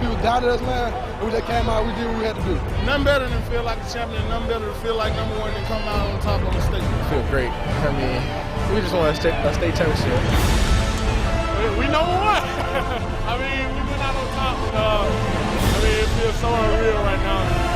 people doubted us, man, and we just came out, we did what we had to do. Nothing better than feel like a champion, nothing better than feel like number one and come out on top on the stage. I feel great. I mean, we just want to stay championship. We number one. I mean, we went out on top. I mean, it feels so unreal right now.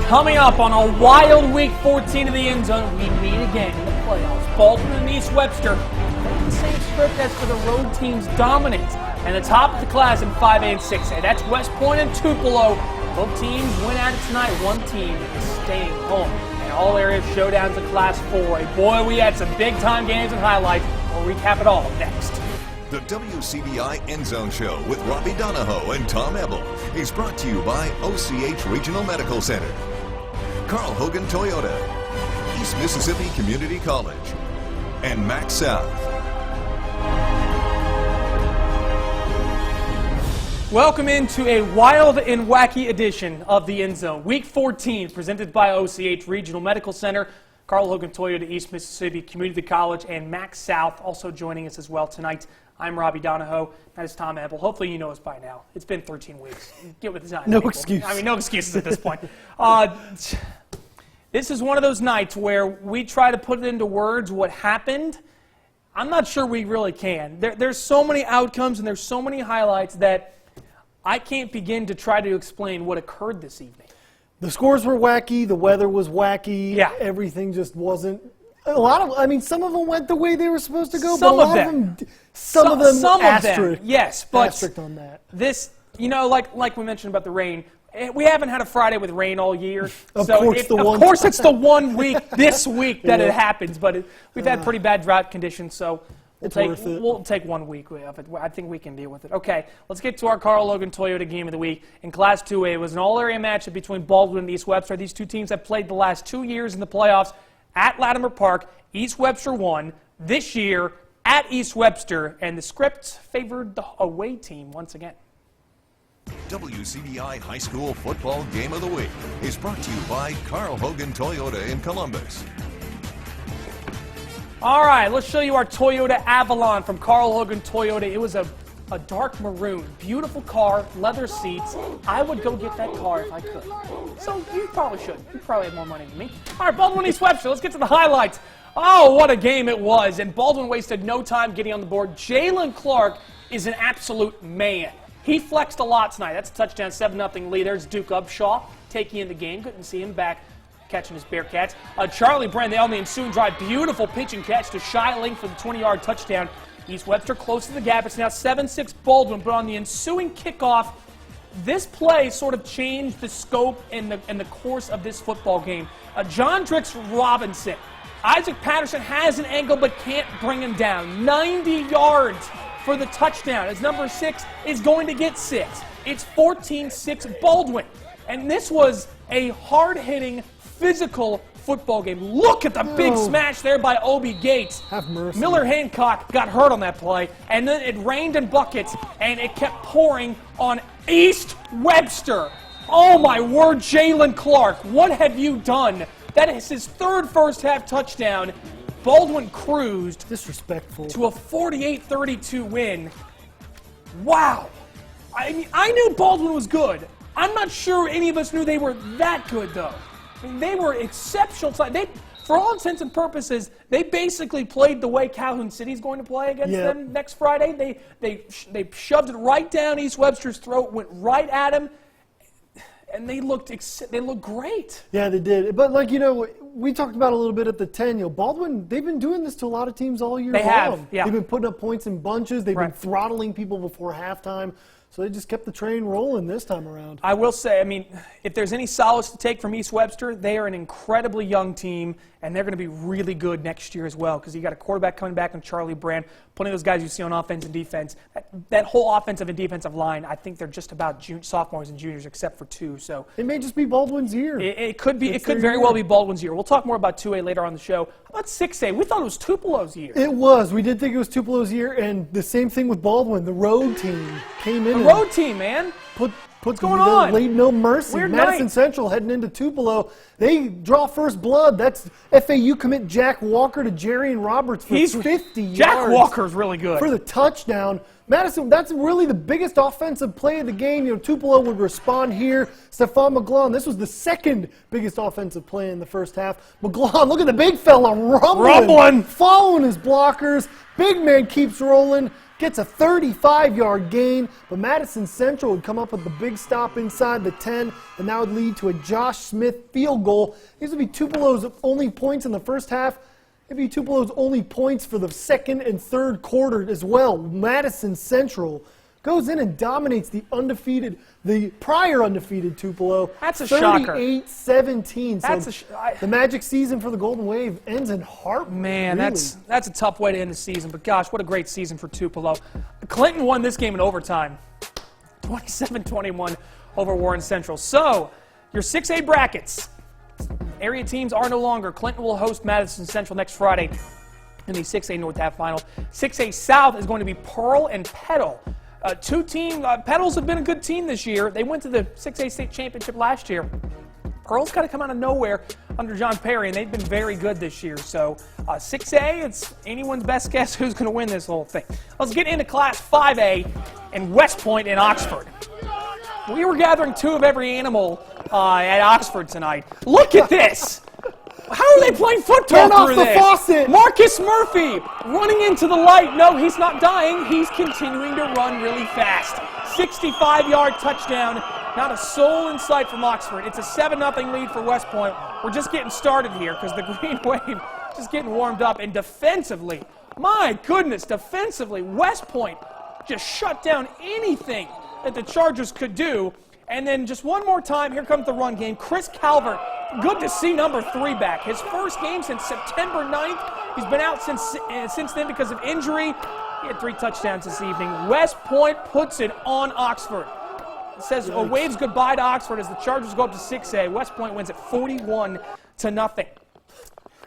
Coming up on a wild Week 14 of the End Zone, we meet again in the playoffs. Baldwin and East Webster playing the same script as for the road team's dominance. And the top of the class in 5A and 6A. That's West Point and Tupelo. Both teams win at it tonight. One team is staying home. And all area showdowns in Class 4A. Boy, we had some big-time games and highlights. We'll recap it all next. The WCBI EndZone Show with Robbie Donahoe and Tom Ebel is brought to you by OCH Regional Medical Center, Carl Hogan Toyota, East Mississippi Community College, and Max South. Welcome into a wild and wacky edition of the End Zone. Week 14 presented by OCH Regional Medical Center, Carl Hogan Toyota, East Mississippi Community College, and Max South also joining us as well tonight. I'm Robbie Donahoe. That is Tom Ebel. Hopefully you know us by now. It's been 13 weeks. Get with the time. No excuse. I mean, no excuses at this point. This is one of those nights where we try to put it into words what happened. I'm not sure we really can. There's so many outcomes and there's so many highlights that I can't begin to try to explain what occurred this evening. The scores were wacky. The weather was wacky. Yeah. Everything just wasn't. A lot of, I mean, some of them went the way they were supposed to go, Some but a of lot them. some of them Asterisk, yes, but asterisk on that. This, you know, like we mentioned about the rain, we haven't had a Friday with rain all year. Of course it's the one week this week that it happens, but we've had pretty bad drought conditions, so we'll take 1 week of it. I think we can deal with it. Okay, let's get to our Carl Logan Toyota game of the week. In Class 2A, it was an all-area matchup between Baldwin and East Webster. These two teams have played the last 2 years in the playoffs at Latimer Park. East Webster won this year at East Webster, and the scripts favored the away team once again. WCBI High School Football Game of the Week is brought to you by Carl Hogan Toyota in Columbus. All right, let's show you our Toyota Avalon from Carl Hogan Toyota. It was a dark maroon, beautiful car, leather seats. I would go get that car if I could. So you probably should. You probably have more money than me. All right, Baldwin East Webster, let's get to the highlights. Oh, what a game it was. And Baldwin wasted no time getting on the board. Jalen Clark is an absolute man. He flexed a lot tonight. That's a touchdown, 7-0 lead. There's Duke Upshaw taking in the game. Couldn't see him back catching his Bearcats. Charlie Brand, on the ensuing drive, beautiful pitch and catch to Shiling for the 20-yard touchdown. East Webster close to the gap. It's now 7-6 Baldwin, but on the ensuing kickoff, this play sort of changed the scope and the course of this football game. John Drix Robinson. Isaac Patterson has an angle but can't bring him down. 90 yards for the touchdown as number 6 is going to get 6. It's 14-6 Baldwin. And this was a hard-hitting, physical football game. Look at the big smash there by Obi Gates. Have mercy. Miller Hancock got hurt on that play, and then it rained in buckets, and it kept pouring on East Webster. Oh, my word, Jalen Clark, what have you done? That is his third first-half touchdown. Baldwin cruised disrespectful to a 48-32 win. Wow. I knew Baldwin was good. I'm not sure any of us knew they were that good, though. I mean, they were exceptional. For all intents and purposes, they basically played the way Calhoun City's going to play against them next Friday. They shoved it right down East Webster's throat, went right at him, and they looked great. Yeah, they did. But, like, you know, we talked about a little bit at the 10. You know, Baldwin, they've been doing this to a lot of teams all year long. They have, yeah. They've been putting up points in bunches. They've been throttling people before halftime. So they just kept the train rolling this time around. I will say, I mean, if there's any solace to take from East Webster, they are an incredibly young team, and they're going to be really good next year as well because you got a quarterback coming back in Charlie Brand, plenty of those guys you see on offense and defense. That whole offensive and defensive line, I think they're just about sophomores and juniors except for 2. So it may just be Baldwin's year. It could be. It could very well be Baldwin's year. We'll talk more about 2A later on the show. How about 6A? We thought it was Tupelo's year. It was. We did think it was Tupelo's year, and the same thing with Baldwin. The road team came in. The road team, man. What's going on? Laid no mercy. Weird Madison night. Central heading into Tupelo. They draw first blood. That's FAU commit Jack Walker to Jarian Roberts for 50 yards. Jack Walker's really good. For the touchdown. Madison, that's really the biggest offensive play of the game. You know, Tupelo would respond here. Stephon McGlone, this was the second biggest offensive play in the first half. McGlone, look at the big fella rumbling. Following his blockers. Big man keeps rolling. Gets a 35-yard gain, but Madison Central would come up with the big stop inside the 10, and that would lead to a Josh Smith field goal. These would be Tupelo's only points in the first half. Maybe Tupelo's only points for the second and third quarter as well. Madison Central goes in and dominates the prior undefeated Tupelo. That's a shocker. 38-17. So the magic season for the Golden Wave ends in heart. Man, really. that's a tough way to end the season. But gosh, what a great season for Tupelo. Clinton won this game in overtime, 27-21 over Warren Central. So your 6A brackets. Area teams are no longer. Clinton will host Madison Central next Friday in the 6A North half final. 6A South is going to be Pearl and Petal. Petals have been a good team this year. They went to the 6A state championship last year. Pearl's kind of come out of nowhere under John Perry, and they've been very good this year. So 6A, it's anyone's best guess who's going to win this whole thing. Let's get into Class 5A and West Point and Oxford. We were gathering two of every animal at Oxford tonight. Look at this! How are they playing football through this? Turn off the faucet! Marcus Murphy running into the light. No, he's not dying. He's continuing to run really fast. 65-yard touchdown. Not a soul in sight from Oxford. It's a 7-0 lead for West Point. We're just getting started here because the Green Wave just getting warmed up. And defensively, my goodness, defensively, West Point just shut down anything that the Chargers could do. And then just one more time, here comes the run game. Chris Calvert, good to see number 3 back. His first game since September 9th. He's been out since then because of injury. He had 3 touchdowns this evening. West Point puts it on Oxford. It says waves goodbye to Oxford as the Chargers go up to 6A. West Point wins at 41-0.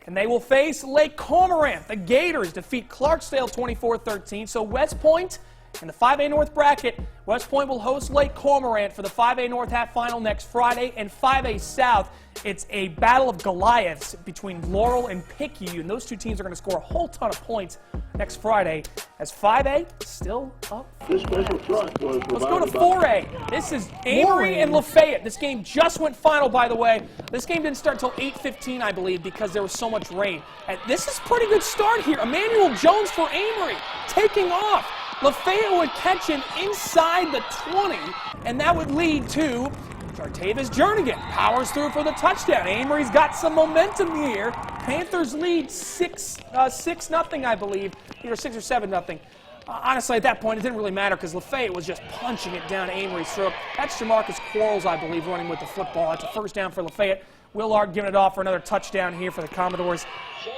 And they will face Lake Cormorant. The Gators defeat Clarksdale 24-13. So West Point in the 5A North bracket, West Point will host Lake Cormorant for the 5A North half final next Friday. And 5A South, it's a battle of Goliaths between Laurel and Picayune. And those two teams are going to score a whole ton of points next Friday as 5A still up. Let's go to 4A. This is Amory and Lafayette. This game just went final, by the way. This game didn't start until 8:15, I believe, because there was so much rain. And this is a pretty good start here. Emmanuel Jones for Amory taking off. Lafayette would catch him inside the 20, and that would lead to Jartavis Jernigan. Powers through for the touchdown. Amory's got some momentum here. Panthers lead 6-0, I believe, either 6 or 7-0. Honestly, at that point, it didn't really matter because Lafayette was just punching it down Amory's throat. That's Jamarcus Quarles, I believe, running with the football. That's a first down for Lafayette. Willard giving it off for another touchdown here for the Commodores.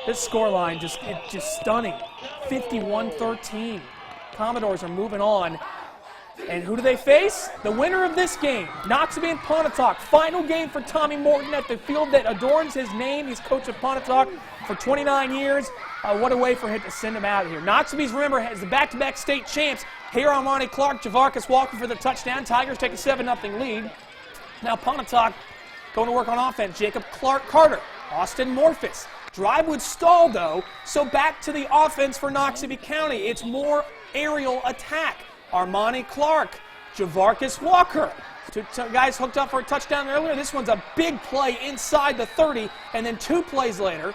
This scoreline just stunning. 51-13. Commodores are moving on. And who do they face? The winner of this game, Noxubee and Pontotoc. Final game for Tommy Morton at the field that adorns his name. He's coach of Pontotoc for 29 years. What a way for him to send him out of here. Noxubee's, remember, has the back-to-back state champs. Here on Monty Clark, Javarcus Walker for the touchdown. Tigers take a 7-0 lead. Now Pontotoc going to work on offense. Jacob Carter, Austin Morphus. Drive would stall, though, so back to the offense for Noxubee County. It's more aerial attack. Armani Clark, Javarcus Walker. Two guys hooked up for a touchdown earlier. This one's a big play inside the 30, and then 2 plays later,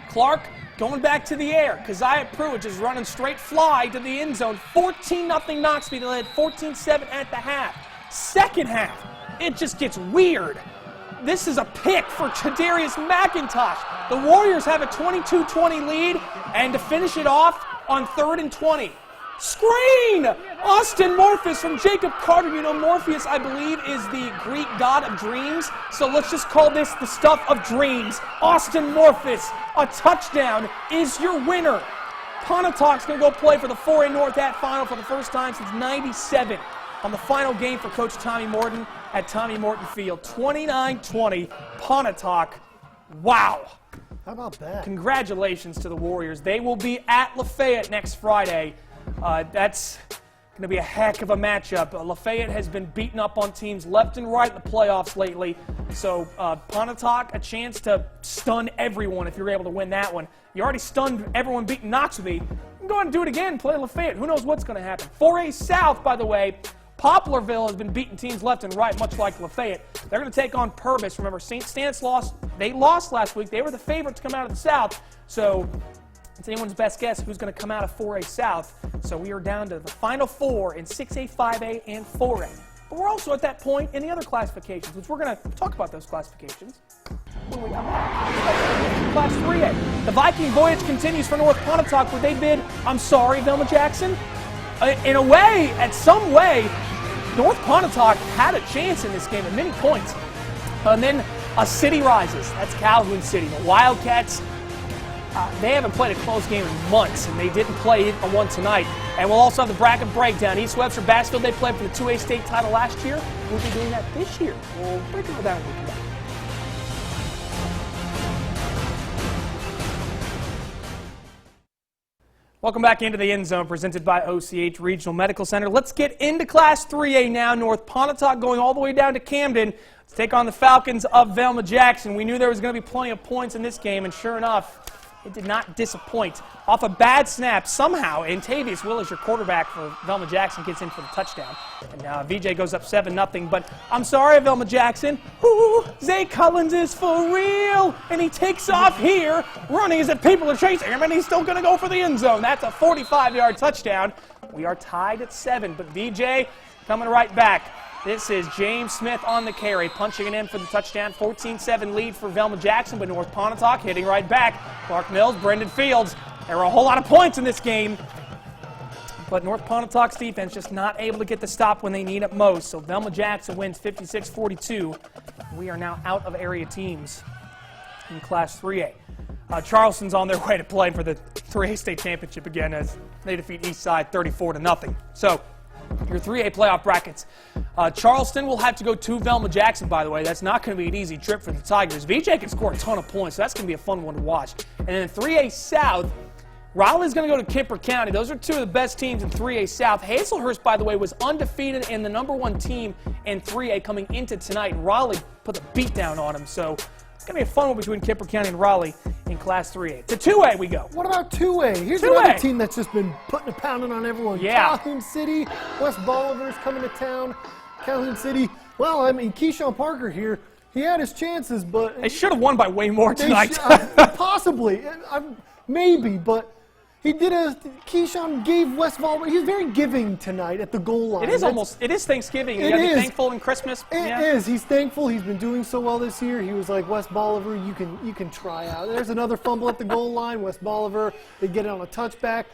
Clark going back to the air. Keziah Pruitt just running straight fly to the end zone. 14-0 Noxubee. They led 14-7 at the half. Second half, it just gets weird. This is a pick for Chadarius McIntosh. The Warriors have a 22-20 lead, and to finish it off on 3rd and 20. Screen! Austin Morphus from Jacob Carter. You know, Morpheus, I believe, is the Greek god of dreams. So let's just call this the stuff of dreams. Austin Morphus, a touchdown, is your winner. Pontotoc's going to go play for the 4A North at final for the first time since '97 on the final game for Coach Tommy Morton at Tommy Morton Field. 29-20, Pontotoc. Wow. How about that? Congratulations to the Warriors. They will be at Lafayette next Friday. That's Going to be a heck of a matchup. Lafayette has been beaten up on teams left and right in the playoffs lately. So Pontotoc, a chance to stun everyone if you're able to win that one. You already stunned everyone beating Knoxville. You can go ahead and do it again, play Lafayette. Who knows what's going to happen. 4A South, by the way, Poplarville has been beating teams left and right, much like Lafayette. They're going to take on Purvis. Remember, St. Stanislaus, they lost last week. They were the favorite to come out of the South. So it's anyone's best guess who's going to come out of 4A South. So we are down to the final four in 6A, 5A, and 4A. But we're also at that point in the other classifications, which we're going to talk about those classifications when we come back. Class 3A. The Viking voyage continues for North Pontotoc, where they bid, I'm sorry, Velma Jackson. In a way, at some way, North Pontotoc had a chance in this game at many points. And then a city rises. That's Calhoun City. The Wildcats, they haven't played a close game in months, and they didn't play one tonight. And we'll also have the bracket breakdown. East Webster, Bassfield, they played for the 2A state title last year. We'll be doing that this year. We'll break it all down when we come back. Welcome back into the End Zone, presented by OCH Regional Medical Center. Let's get into Class 3A now. North Pontotoc going all the way down to Camden to take on the Falcons of Velma Jackson. We knew there was going to be plenty of points in this game, and sure enough, it did not disappoint. Off a bad snap, somehow, Antavius Willis, your quarterback for Velma Jackson, gets in for the touchdown. And VJ goes up 7-0. But I'm sorry, Velma Jackson. Ooh, Zay Cullins is for real. And he takes off here, running as if people are chasing him, and he's still going to go for the end zone. That's a 45-yard touchdown. We are tied at 7, but VJ coming right back. This is James Smith on the carry, punching it in for the touchdown. 14-7 lead for Velma Jackson, but North Pontotoc hitting right back. Clark Mills, Brendan Fields. There were a whole lot of points in this game, but North Pontotoc's defense just not able to get the stop when they need it most. So Velma Jackson wins 56-42. We are now out of area teams in Class 3A. Charleston's on their way to playing for the 3A state championship again as they defeat Eastside 34-0. So your 3A playoff brackets. Charleston will have to go to Velma Jackson, by the way. That's not going to be an easy trip for the Tigers. VJ can score a ton of points, so that's going to be a fun one to watch. And then in 3A South, Raleigh's going to go to Kemper County. Those are two of the best teams in 3A South. Hazelhurst, by the way, was undefeated and the #1 team in 3A coming into tonight. And Raleigh put the beat down on them. So it's going to be a fun one between Kemper County and Raleigh in Class 3A. To 2A we go. What about 2A? Here's 2A. Another team that's just been putting a pounding on everyone. Yeah. Calhoun City, West Bolivar's coming to town. Calhoun City, well, I mean, Keyshawn Parker here, he had his chances, but They should have won by way more tonight. Possibly. Maybe, but he did Keyshawn gave West Bolivar, he was very giving tonight at the goal line. It is Thanksgiving. You It got to be is. thankful and Christmas. It is. He's thankful. He's been doing so well this year. He was like, West Bolivar, you can try out. There's another fumble at the goal line. West Bolivar, they get it on a touchback.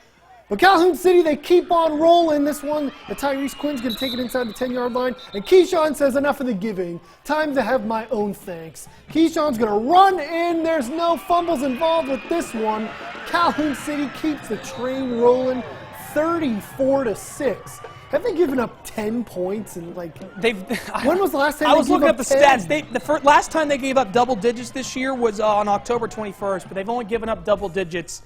But Calhoun City, they keep on rolling. This one, the Tyrese Quinn's going to take it inside the 10-yard line. And Keyshawn says, enough of the giving. Time to have my own thanks. Keyshawn's going to run in. There's no fumbles involved with this one. Calhoun City keeps the train rolling 34-6. Have they given up 10 points in when was the last time I was looking up the 10? stats. Last time they gave up double digits this year was on October 21st, but they've only given up double digits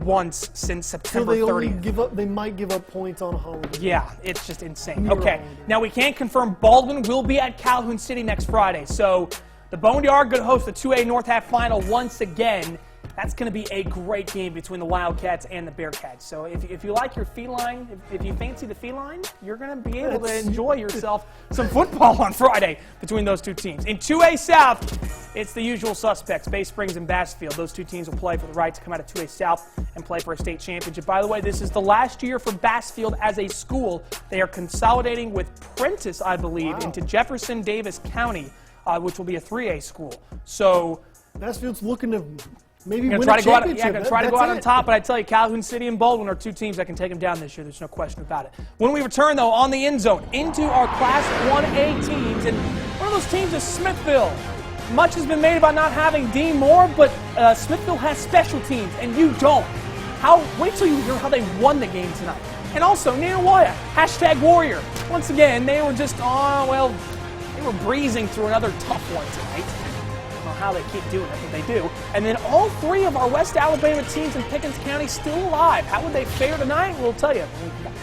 once since September 30th. They might give up points on holiday. Yeah, it's just insane. Okay, now we can confirm Baldwin will be at Calhoun City next Friday. So the Boneyard going to host the 2A North Half Final once again. That's going to be a great game between the Wildcats and the Bearcats. So if you like your feline, if you fancy the feline, you're going to be able to enjoy yourself some football on Friday between those two teams. In 2A South, it's the usual suspects, Bay Springs and Bassfield. Those two teams will play for the right to come out of 2A South and play for a state championship. By the way, this is the last year for Bassfield as a school. They are consolidating with Prentice, I believe, into Jefferson Davis County, which will be a 3A school. So Bassfield's looking to maybe going to try to go out on top, but I tell you, Calhoun City and Baldwin are two teams that can take them down this year. There's no question about it. When we return, though, on the End Zone, into our Class 1A teams, and one of those teams is Smithville. Much has been made about not having Dean Moore, but Smithville has special teams, and you don't. Wait till you hear how they won the game tonight. And also, Neowaya, #Warrior. Once again, they were just, they were breezing through another tough one tonight. How they keep doing it, but they do. And then all three of our West Alabama teams in Pickens County still alive. How would they fare tonight? We'll tell you when we come back.